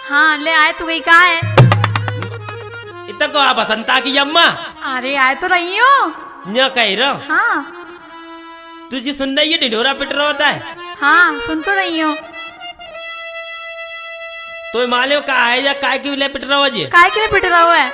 हाँ ले आए, तू गई कहा है? इतना को आप बसंता की अम्मा अरे आए तो रही हो। न कह रहा हाँ तुझे सुन रही है ढिढोरा पिट रहा होता है हाँ सुन तो रही हो। तो माले का है या काय के लिए पिट रहा हो जी काय के लिए पिट रहा हुआ है?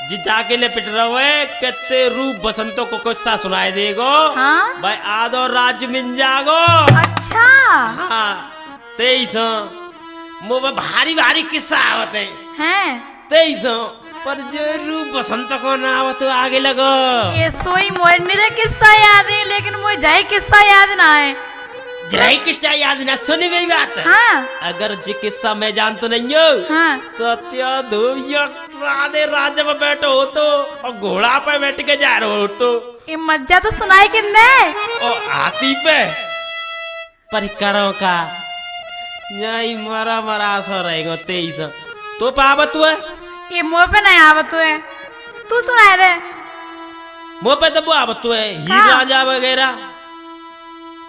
जी जाके ले पिट रहा है कहते रूप बसंतों को किस्सा सुनाए देगो। हाँ भाई आदो राज्य मिल जागो। अच्छा हाँ 23 मुँह भारी भारी किस्सा आवते हैं 23 पर जो रूप बसंत को ना आवत तो आगे लगो। ये सोई मोरने किस्सा याद है, लेकिन मुझे जाए किस्सा याद ना है। जय किस्सा याद ना सुनी मेरी बात। हाँ अगर जी किस्सा मैं जान तो नहीं हो हाँ तो त्या राधे राजा में बैठो हो तो और घोड़ा पे बैठ के जा रहे हो तो ये मज्जा तो सुनाई किन्ने और हाथी पे परिकरों का यही मरा मरा सा रहेगा 23 तो पावत हुआ ये मुँह पे नहीं आवत है, तू सुनाए रे। मुँह पे तो वो आवत हुआ है हीर हाँ। राजा वगैरह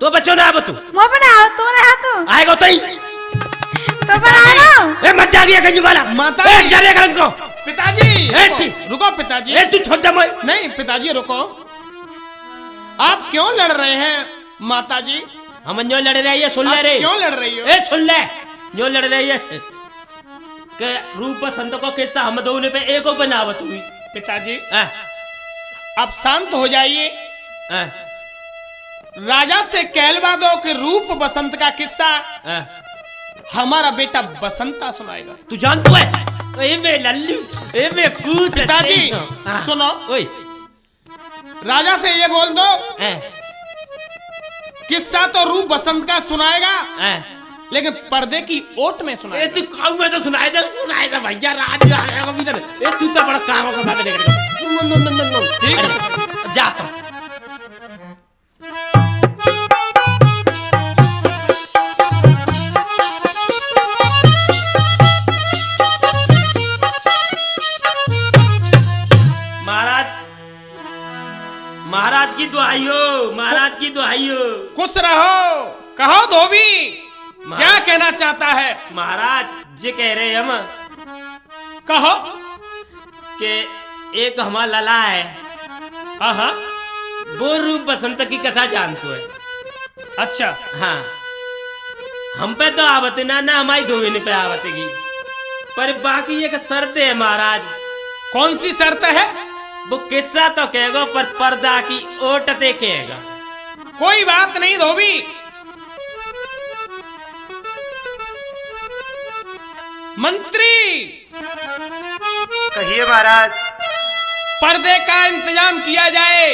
तो बच्चों ना आवत मुँह पे नहीं आवत, तू नहीं आवत आएगा तो ही तो बना लो। ए मत जागिए कहीं वाला माता ए जा रे कहीं को पिताजी ए, रुको पिताजी। ए तू छोड़ दे मैं नहीं पिताजी रुको, आप क्यों लड़ रहे हैं माताजी? हम जो लड़ रहे हैं सुन ले आप रे क्यों लड़ रही हो? ए सुन ले जो लड़ रही है के रूप बसंत को किस्सा हम दोनों पे एक को बनावत हुई। पिताजी आ, आप शांत हो जाइए। आ, राजा से कहलवा दो कि रूप बसंत का किस्सा आ, हमारा बेटा बसंता सुनाएगा। तू जानता है ए मैं लल्लू ए मैं कूद पिताजी सुनो, ओए राजा से ये बोल दो ए किस्सा तो रूप बसंत का सुनाएगा ए लेकिन पर्दे की ओट में ए सुनाएगा। तू काऊ में तो सुनाए दे भैया राज आएगा को भीतर ए तू तो बड़ा काम का बात लेकर ठीक है जाता महाराज महाराज की दुहाई हो महाराज की दुहाई हो। खुश रहो, कहो धोबी क्या कहना चाहता है? महाराज जी कह रहे हम कहो। कि एक हमारा लला है हाँ वो रूप बसंत की कथा जानते है। अच्छा हाँ हम पे तो आवत ना हमारी धोबी पे आवतेगी पर बाकी एक शर्त है महाराज। कौन सी शर्त है? वो किस्सा तो कहेगा पर पर्दा की ओटते कहेगा। कोई बात नहीं धोबी, मंत्री कहिए महाराज। पर्दे का इंतजाम किया जाए।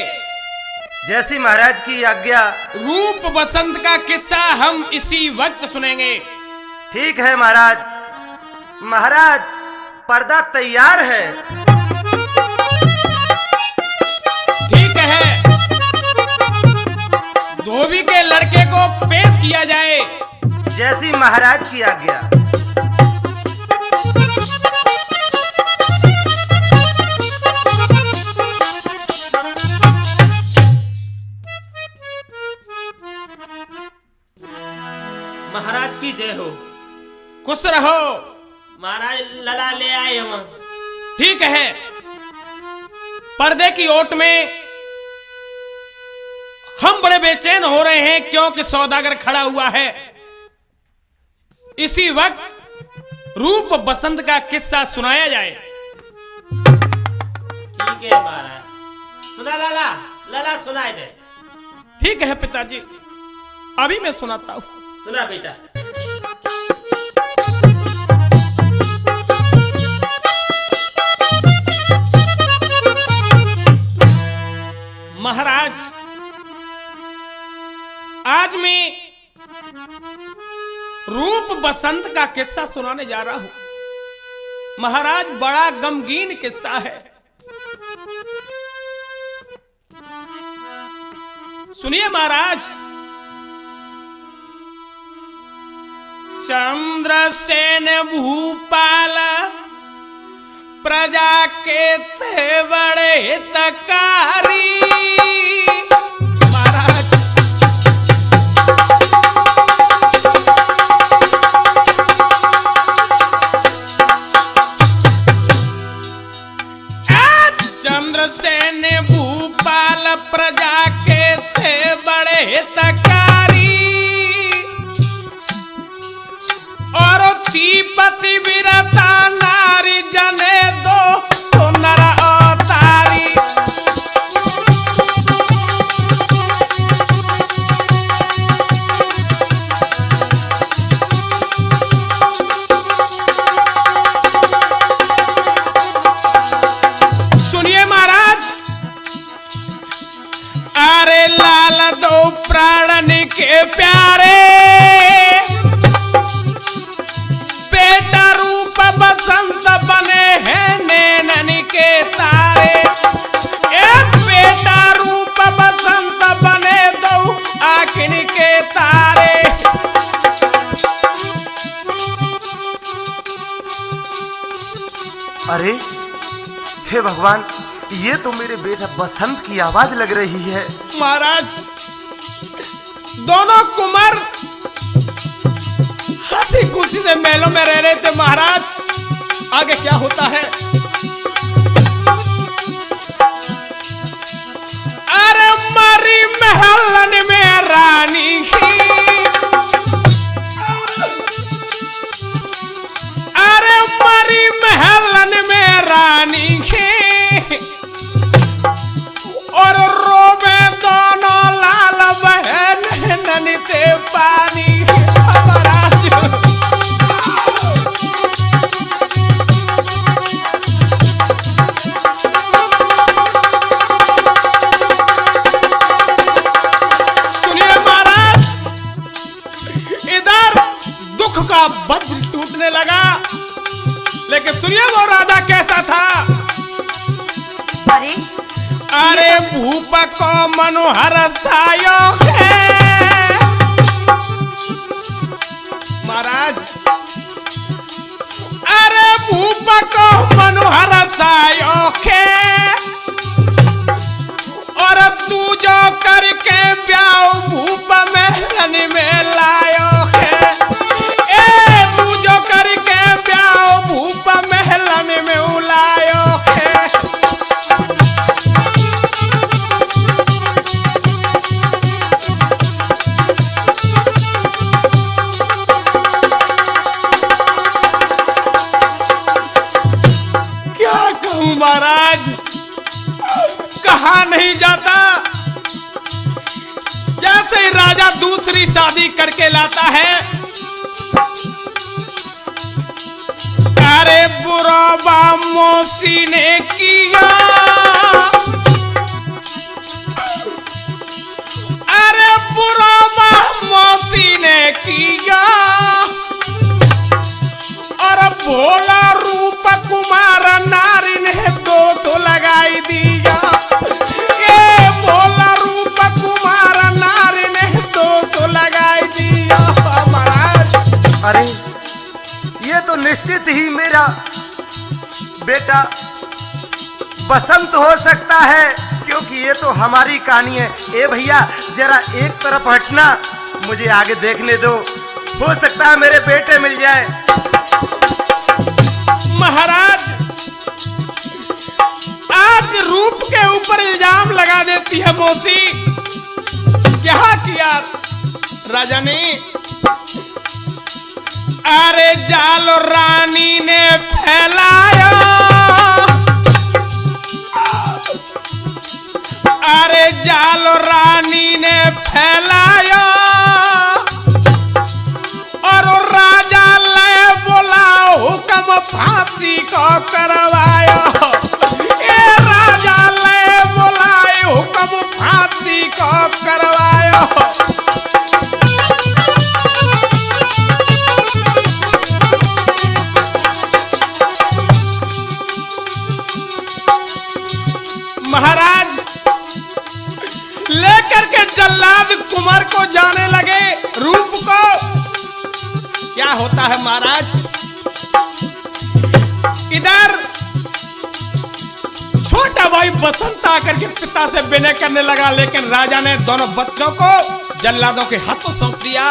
जैसी महाराज की आज्ञा। रूप बसंत का किस्सा हम इसी वक्त सुनेंगे। ठीक है महाराज। महाराज पर्दा तैयार है। ठीक है, धोबी के लड़के को पेश किया जाए। जैसी महाराज की आज्ञा। महाराज की जय हो। खुश रहो। महाराज लला ले आए हम। ठीक है, पर्दे की ओट में हम बड़े बेचैन हो रहे हैं क्योंकि सौदागर खड़ा हुआ है। इसी वक्त रूप बसंत का किस्सा सुनाया जाए। ठीक है महाराज सुना लला लला सुनाए दे। ठीक है पिताजी, अभी मैं सुनाता हूं। सुना बेटा। महाराज आज मैं रूप बसंत का किस्सा सुनाने जा रहा हूं। महाराज बड़ा गमगीन किस्सा है, सुनिए महाराज। चंद्रसेन भूपाल प्रजा के थे बड़े हितकारी। महाराज पतिव्रता नारी जने दो सुंदर अवतारी। सुनिए महाराज, अरे लाल दो प्राण के प्यारे, बेटा रूप बसंत बने हैं नैनन के तारे। बेटा रूप बसंत बने दो आँखिन के तारे। अरे हे भगवान, ये तो मेरे बेटा बसंत की आवाज लग रही है। महाराज, दोनों कुमार हंसी खुशी से महलों में रह रहे थे। महाराज, आगे क्या होता है? अरे मारी महलन में रानी की, अरे मारी महलन में रानी की, और रोवे दोनों लाल बहन ननिते पानी। सुनिए महाराज, इधर दुख का वज्र टूटने लगा, लेकिन सुनिए वो राजा कैसा था। अरे भूप को मनोहर सायो है महाराज, अरे भूप को मनोहर सायो है, और तू जो करके ब्याह भूप महलन में लायो है। तू जो करके ब्याह भूप महलन में लायो है। महाराज, कहा नहीं जाता। जैसे ही राजा दूसरी शादी करके लाता है, अरे बुरा मौसी ने किया, अरे बुरा मौसी ने किया, और भोला रूप कुमार नारी ने दोष लगाई दिया। ये भोला रूप कुमार नारी ने दोष लगाई दिया महाराज। अरे ये तो निश्चित ही मेरा बेटा बसंत हो सकता है, क्योंकि ये तो हमारी कहानी है। ए भैया, जरा एक तरफ हटना, मुझे आगे देखने दो, हो सकता है मेरे बेटे मिल जाए। महाराज, आज रूप के ऊपर इल्जाम लगा देती है मौसी। क्या किया राजा ने? अरे जाल रानी ने फैलाया, अरे जाल रानी ने फैलाया, और राजा ले बोला हुक्म फांसी को करवाया। ये राजा ले बोलाए हुक्म फांसी को करवाया। महाराज, लेकर के जल्लाद कुमार को जाने लगे रूप को। क्या होता है महाराज? इधर छोटा भाई बसंत आकर के पिता से विनय करने लगा, लेकिन राजा ने दोनों बच्चों को जल्लादों के हाथों सौंप दिया।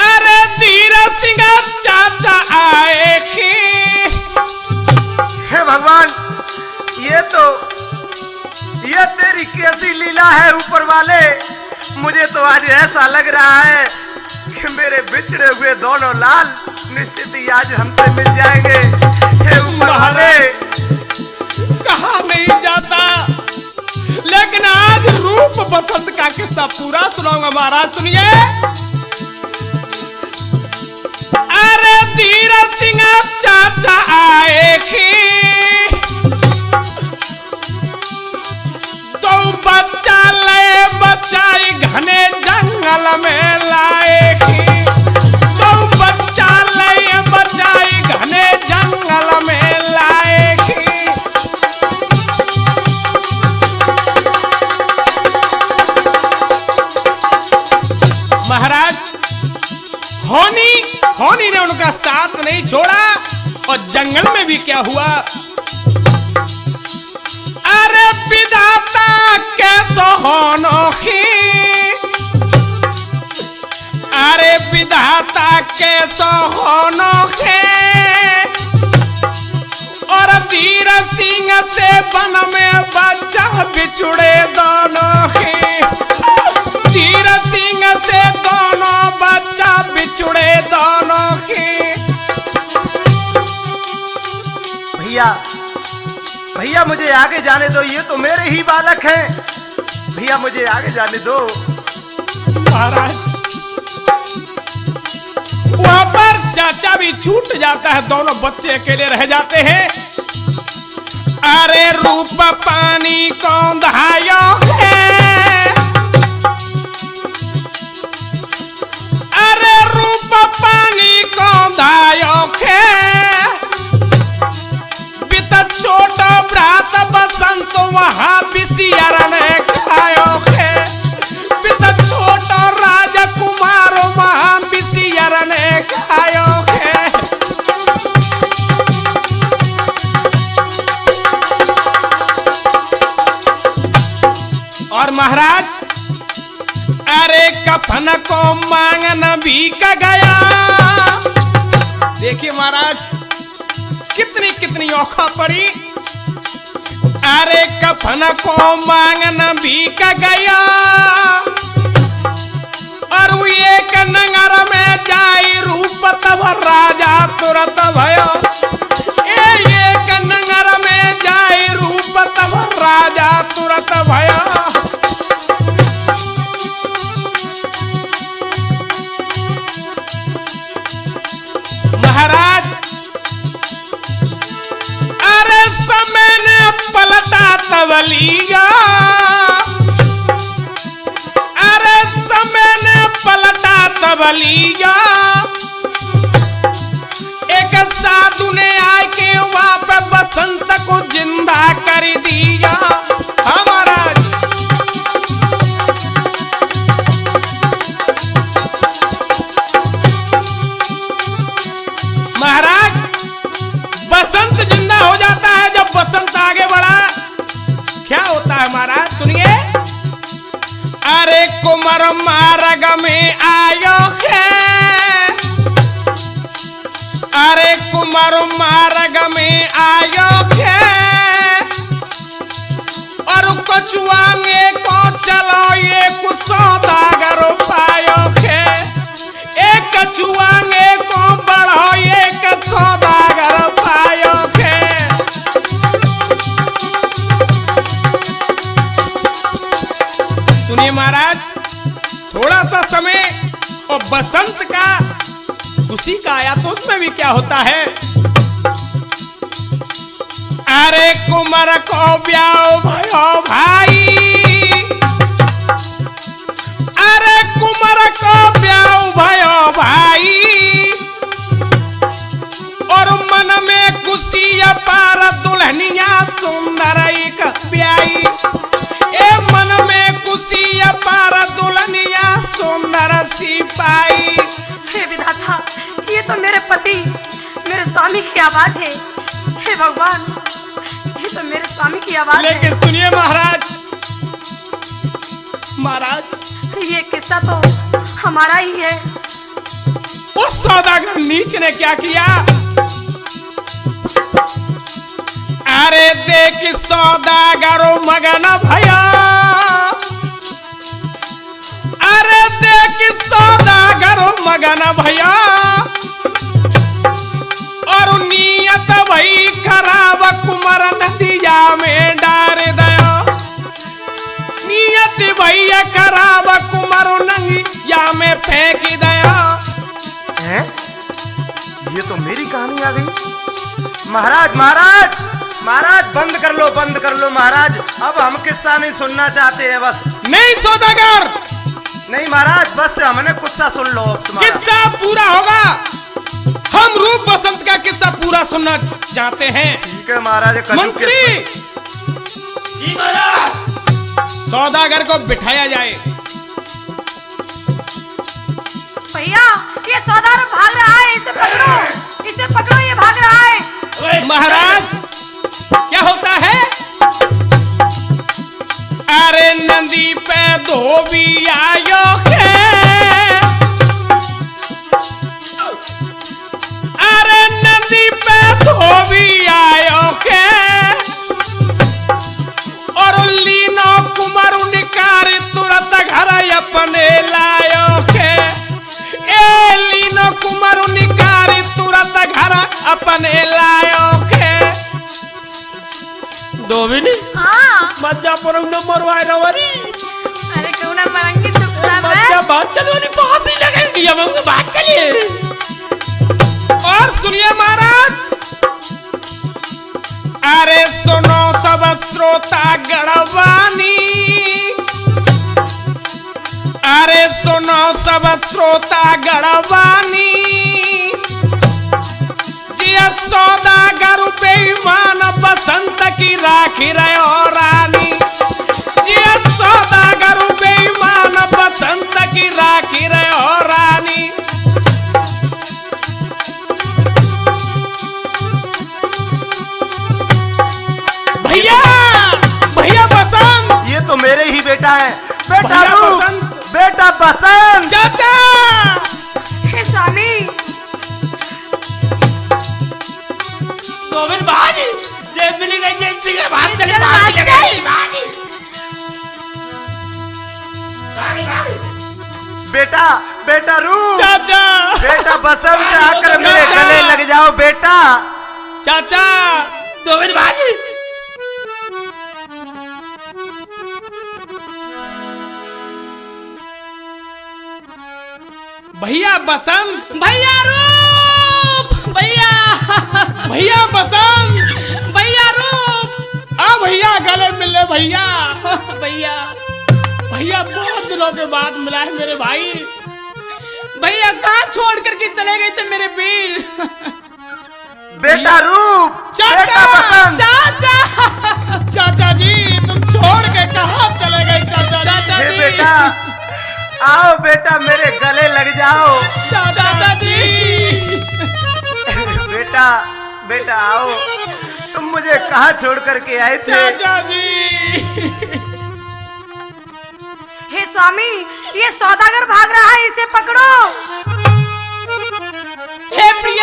अरे धीर सिंह चाचा आए कि हे भगवान, ये तेरी कैसी लीला है ऊपर वाले। मुझे तो आज ऐसा लग रहा है कि मेरे बिछड़े हुए दोनों लाल निश्चित ही आज हमसे मिल जाएंगे। हे ऊपर वाले, कहा नहीं जाता, लेकिन आज रूप बसंत का किस्सा पूरा सुनाऊंगा महाराज, सुनिए। अरे धीरज सिंह चाचा आए थे, तो बच्चा ले बचाई घने जंगल में लाए थे, तो बच्चा ले बचाई घने जंगल में लाए थे। महाराज होनी ने उनका साथ नहीं छोड़ा, और जंगल में भी क्या हुआ, अरे विधाता के सोहनोखी, अरे विधाता के सोहनोखे, और वीर सिंह से वन में बच्चा बिछुड़े दोनों के, वीर सिंह से दोनों बच्चा बिछुड़े दोनों के। भैया मुझे आगे जाने दो, ये तो मेरे ही बालक हैं। भैया मुझे आगे जाने दो। महाराज वहां पर चाचा भी छूट जाता है, दोनों बच्चे अकेले रह जाते हैं। अरे रूप पानी कौन दहायो है, अरे रूप पानी कौन दहायो है, छोटा ब्रात बसंत वहां बिसियर ने खायो है, छोटा राजकुमार वहां बिसियर ने खायो है। और महाराज अरे कफन को मांगना भी का गया। देखिए महाराज कितनी कितनी औखा पड़ी, अरे कफन को मांगना भी का गया, और एक नगर में जाई रूप तब राजा तुरंत भयो, एक नगर में जाई रूप तब राजा तुरंत भयो। महाराज अरे समय ने पलटा तवलिया, अरे समय ने पलटा तवलिया, एक साधु ने आके वहां पे बसंत को जिंदा कर दिया। हमारा महाराज बसंत जिंदा हो जाता है जब बसंत आगे बढ़ा। क्या होता है महाराज सुनिए। अरे कुमार मार्ग में आयो है, अरे कुमार मार्ग में आयो है, और कछुआंगे को चलो ये कुसौदागर पायो है, एक कछुआंगे को बढ़ो एक सौदागर पायो है। सुनिए महाराज थोड़ा सा समय और बसंत का खुशी का आया तो उसमें भी क्या होता है। अरे कुमार को ब्याह भयो भाई, अरे कुमार को ब्याह भयो भाई, और मन में खुशी अपार दुल्हनिया सुंदर एक ब्याई, ए मन में खुशी अपार दुल्हनिया सुंदर सी पाई। हे विधाता ये तो मेरे पति मेरे स्वामी की आवाज है। हे भगवान ये तो मेरे स्वामी की आवाज है। लेकिन सुनिए महाराज, महाराज ये किस्सा तो हमारा ही है। उस सौदागर नीच ने क्या किया। अरे देख सौदागर मगन भया, अरे देख सौदागर भैया और नियत वही खराब कुमार नदिया में डार दया नियत वही खराब कुमार नदिया में फेंक दया। हैं? ये तो मेरी कहानी आ गई। महाराज महाराज महाराज बंद कर लो महाराज, अब हम किस्सा नहीं सुनना चाहते हैं बस। नहीं सौदागर, नहीं महाराज बस हमने किस्सा सुन लो तुम्हारा। किस्सा पूरा होगा। हम रूप बसंत का किस्सा पूरा सुनना चाहते हैं। ठीक है महाराज। मंत्री जी महाराज। सौदागर को बिठाया जाए। भैया ये सौदागर भाग रहा है, इसे पकड़ो, ये भाग रहा है। महाराज क्या होता है? अरे नदी पे धोबी आयो है, अरे नदी पे धोबी आयो है और लीनो कुमार निकारी तुरंत घर अपने लायो है। ए लीनो कुमार निकारी तुरंत घर अपने लायो है। धोबी हाँ मज्जा पर नंबर वाई रवारी। अरे क्यों ना मरंगी चुपचाप है। मज्जा बात चलो नहीं बहुत ही लगेगी हम लोग बात करिए। और सुनिए महाराज, अरे सुनो सब श्रोता गणवानी, अरे सुनो सब श्रोता गणवानी, जिया सौदागर बेईमान बसंत की राखी रहो रानी, जिया सौदागर बेईमान बसंत की राखी रहो रानी। भैया भैया बसंत, ये तो मेरे ही बेटा है। बेटा भैया रूप, बसंत। बेटा बसंत। चाचा हे स्वामी धोबी बाज जय मिली गई जैसी के बात चले चल, बात बात लगे चल। बेटा बेटा रूप, चाचा बेटा बसंत आकर मेरे गले लग जाओ बेटा। चाचा धोबी बाज भैया बसंत, भैया रूप, भैया भैया बसंत, भैया रूप, आ भैया गले मिले भैया। भैया भैया बहुत दिनों के बाद मिला है मेरे भाई। भैया कहाँ छोड़ करके चले गए थे मेरे वीर। बेटा रूप, चाचा बेटा बसंत। चाचा चाचा जी तुम छोड़ के कहाँ चले गए चाचा? चाचा हे जी बेटा आओ बेटा मेरे गले लग जाओ। चाचा जी बेटा बेटा आओ, तुम मुझे कहाँ छोड़ करके आए थे? चाचा जी हे स्वामी ये सौदागर भाग रहा है, इसे पकड़ो। हे प्रिय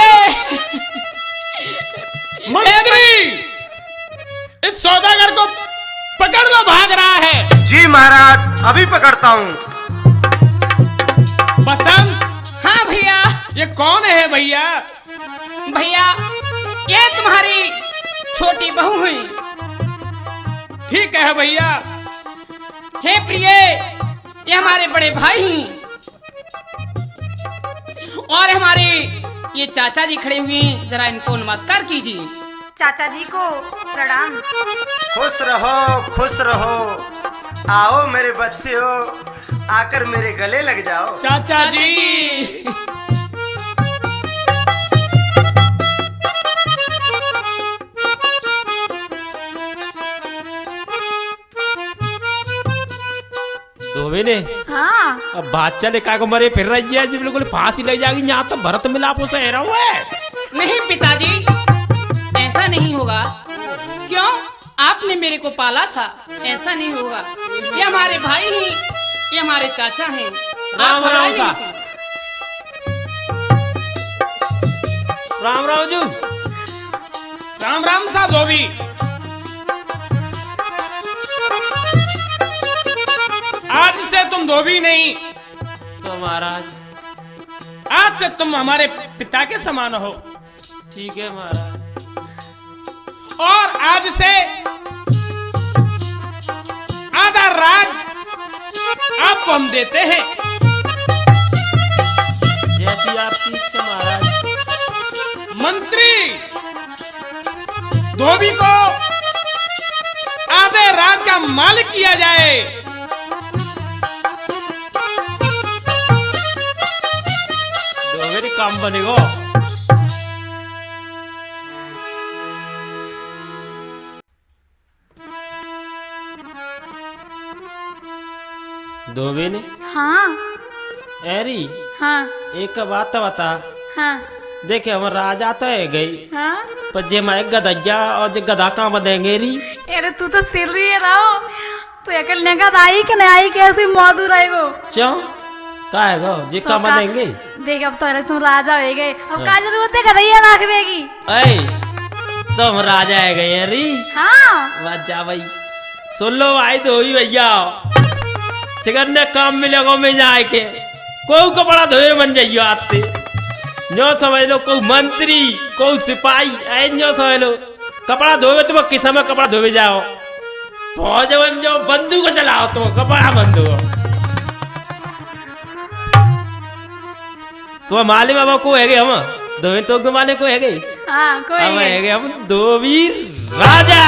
मंत्री, इस सौदागर को पकड़ लो, भाग रहा है। जी महाराज अभी पकड़ता हूँ। बसंत, हाँ भैया। ये कौन है भैया? भैया ये तुम्हारी छोटी बहू हुई। ठीक है भैया। हे प्रिय ये हमारे बड़े भाई हैं और हमारे ये चाचा जी खड़े हुए हैं, जरा इनको नमस्कार कीजिए। चाचा जी को प्रणाम। खुश रहो, आओ मेरे बच्चे हो, आकर मेरे गले लग जाओ। चाचा जी धोबी ने हाँ अब बादशाह ने कहा को मरे फिर रही है जी, बिल्कुल फांसी लग जाएगी। यहाँ तो भरत मिलाप से है रहा है। नहीं पिताजी, ऐसा नहीं होगा। क्यों? आपने मेरे को पाला था, ऐसा नहीं होगा। ये हमारे भाई हैं, ये हमारे चाचा हैं। राम आप राम घबराइए सा। मत। राम राम जी। राम राम सा धोबी। आज से तुम धोबी नहीं, तो महाराज आज आज से तुम हमारे पिता के समान हो ठीक है महाराज। और आज से आधा राज आपको हम देते हैं। जैसी आपकी इच्छा महाराज। मंत्री धोबी को आधे राज का मालिक किया जाए। मेरे काम बनेगा। धोबी ने हाँ एरी हाँ एक बात बता। हाँ देखे हम राजा तो है गई हाँ। पर जे मैं गदज्जा और जे गदा कहाँ बदेंगे री। अरे तू तो सिर रही है रहो तो अकल नगद आई कि नहीं आई कैसी मौजूद रहेगो। क्यों का है गो जे कहाँ बदेंगे। देख अब तो अरे तुम राजा हो गए अब का जरूरत है गदैया रखबेगी। ऐ तुम राजा है गए री। हाँ वाजा भाई सुन लो भाई धोबी भैया सिगन्ने काम मिलेगा में जाए के कोई कपड़ा धोए बन जाइयो आते न्यो समझ लो कोई मंत्री कोई सिपाही ऐ न्यो समझ लो कपड़ा धोवे तुम किस समय कपड़ा धोवे जाओ फौज में जो बंदूक चलाओ तुम कपड़ा बंदूक तो माले बाबा को है हम धोवे तो माले को है गई। हाँ कोई अब है हम धोबी राजा।